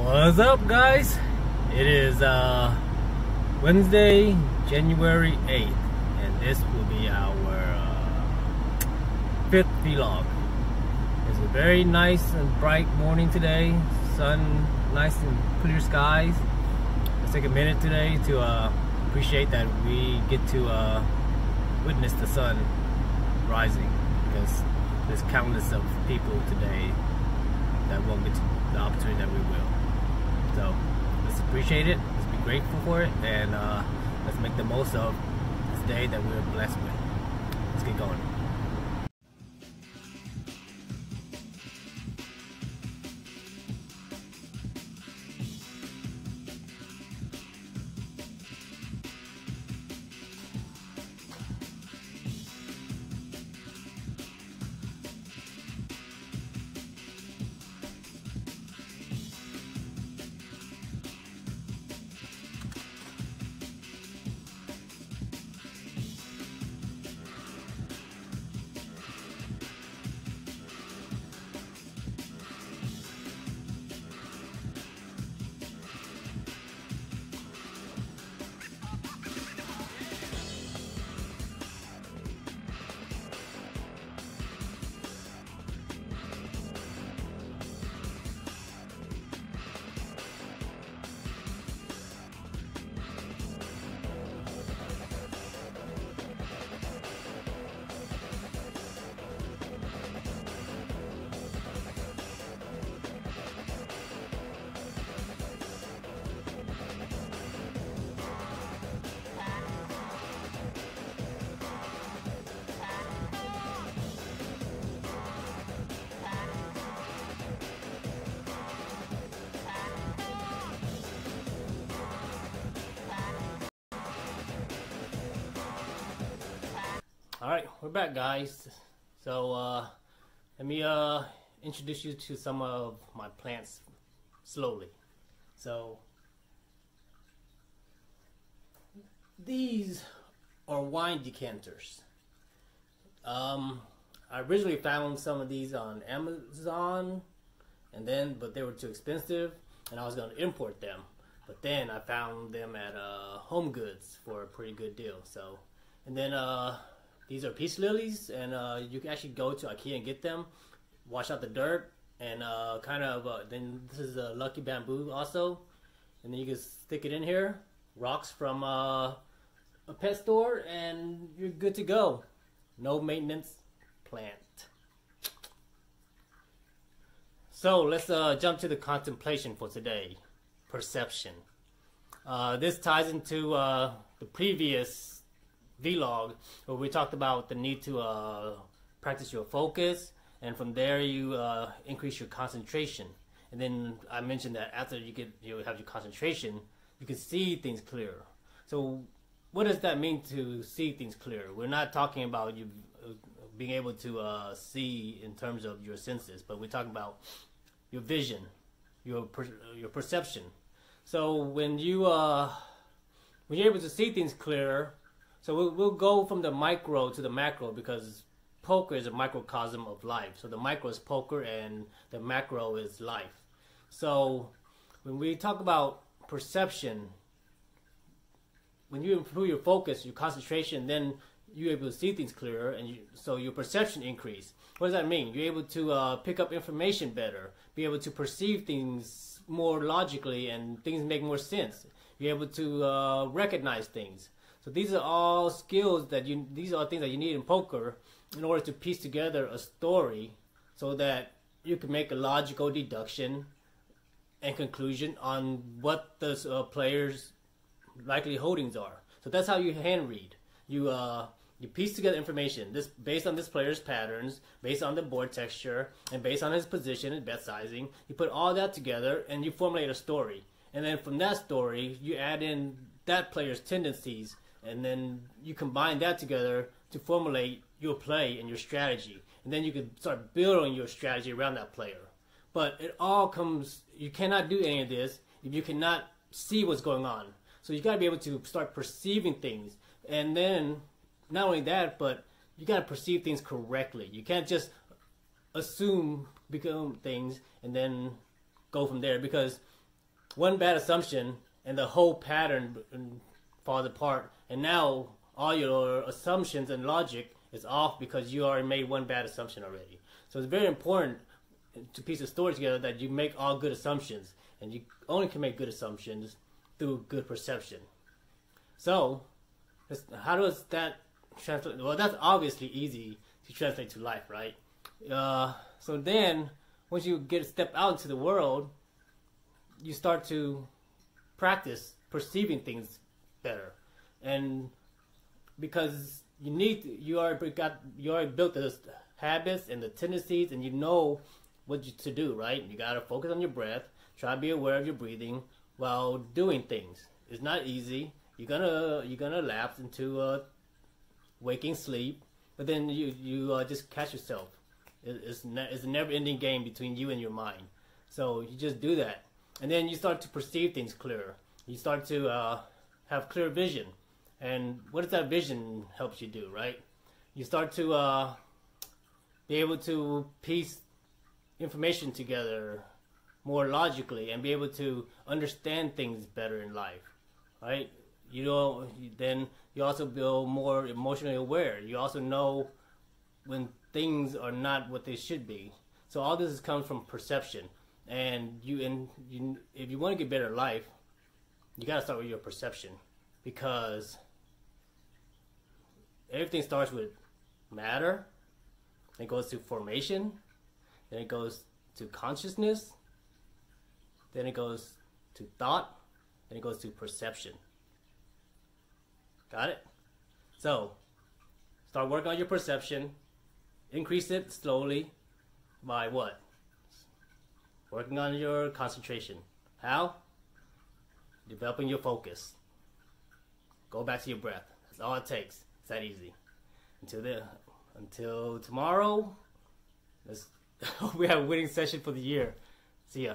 What's up, guys? It is Wednesday, January 8th, and this will be our fifth vlog. It's a very nice and bright morning today. Sun, nice and clear skies. Let's take a minute today to appreciate that we get to witness the sun rising, because there's countless of people today that won't get the opportunity that we will. So let's appreciate it, let's be grateful for it, and let's make the most of this day that we're blessed with. Let's get going. Alright, we're back, guys. So let me introduce you to some of my plants slowly. So these are wine decanters. I originally found some of these on Amazon, but they were too expensive, and I was going to import them. But then I found them at Home Goods for a pretty good deal. So, and then these are peace lilies, and you can actually go to IKEA and get them, wash out the dirt, and then this is a lucky bamboo also, and then you can stick it in here, rocks from a pet store, and you're good to go. No maintenance plant. So let's jump to the contemplation for today. Perception. This ties into the previous vlog where we talked about the need to practice your focus, and from there you increase your concentration. And then I mentioned that after you have your concentration, you can see things clear. So what does that mean, to see things clear? We're not talking about you being able to see in terms of your senses, but we're talking about your vision, your perception. So when you're able to see things clearer, so we'll go from the micro to the macro, because poker is a microcosm of life. So the micro is poker and the macro is life. So when we talk about perception, when you improve your focus, your concentration, then you're able to see things clearer, and so your perception increase. What does that mean? You're able to pick up information better, be able to perceive things more logically, and things make more sense. You're able to recognize things. So these are all skills these are things that you need in poker in order to piece together a story, so that you can make a logical deduction and conclusion on what the player's likely holdings are. So that's how you hand read. You piece together information based on this player's patterns, based on the board texture, and based on his position and bet sizing. You put all that together and you formulate a story. And then from that story, you add in that player's tendencies, and then you combine that together to formulate your play and your strategy. And then you can start building your strategy around that player. But it all comes, you cannot do any of this if you cannot see what's going on. So you got to be able to start perceiving things. And then not only that, but you got to perceive things correctly. You can't just assume, become things, and then go from there, because one bad assumption and the whole pattern falls apart. And now all your assumptions and logic is off because you already made one bad assumption already. So it's very important to piece the story together that you make all good assumptions, and you only can make good assumptions through good perception. So how does that translate? Well, that's obviously easy to translate to life, right? So then once you step out into the world, you start to practice perceiving things better. And because you already built the habits and the tendencies, and you know what to do, right? You gotta focus on your breath, try to be aware of your breathing while doing things. It's not easy. You're gonna lapse into waking sleep, but then you just catch yourself. It's a never-ending game between you and your mind. So you just do that, and then you start to perceive things clearer. You start to have clear vision. And what does that vision help you do, right? You start to be able to piece information together more logically and be able to understand things better in life, right? Then you also feel more emotionally aware. You also know when things are not what they should be. So all this comes from perception. And if you want to get better at life, you got to start with your perception, because everything starts with matter, then it goes to formation, then it goes to consciousness, then it goes to thought, then it goes to perception. Got it? So, start working on your perception, increase it slowly by what? Working on your concentration. How? Developing your focus. Go back to your breath. That's all it takes. It's that easy. Until tomorrow, we have a winning session for the year. See ya.